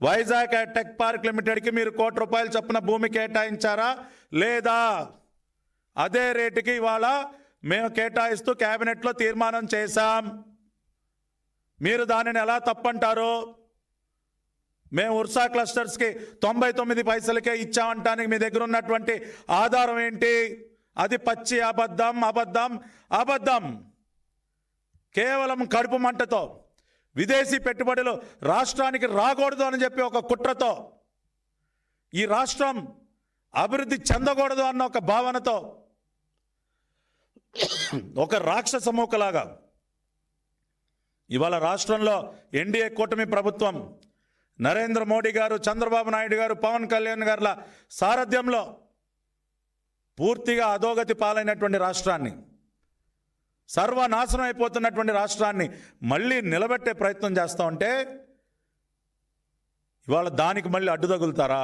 Vizag tech park లిమిటెడ్కి మీరు ₹1 కోటి చొప్పున భూమి కేటాయించారా లేదా? అదే రేటుకి ఇవాళ మేము కేటాయిస్తూ కేబినెట్లో తీర్మానం చేశాం. మీరు దానిని ఎలా తప్పంటారు? మేము ఉర్సా క్లస్టర్స్కి 99 పైసలకే ఇచ్చామంటానికి మీ దగ్గర ఉన్నటువంటి ఆధారం ఏంటి? అది పచ్చి అబద్ధం, అబద్ధం, అబద్ధం. కేవలం కడుపు మంటతో విదేశీ పెట్టుబడులు రాష్ట్రానికి రాకూడదు అని చెప్పి ఒక కుట్రతో, ఈ రాష్ట్రం అభివృద్ధి చెందకూడదు అన్న ఒక భావనతో, ఒక రాక్షస మూకలాగా ఇవాళ రాష్ట్రంలో ఎన్డీఏ కూటమి ప్రభుత్వం నరేంద్ర మోడీ గారు, చంద్రబాబు నాయుడు గారు, పవన్ కళ్యాణ్ గారుల సారథ్యంలో పూర్తిగా అధోగతి పాలైనటువంటి రాష్ట్రాన్ని, సర్వనాశనం అయిపోతున్నటువంటి రాష్ట్రాన్ని మళ్ళీ నిలబెట్టే ప్రయత్నం చేస్తూ ఉంటే ఇవాళ దానికి మళ్ళీ అడ్డు తగులుతారా?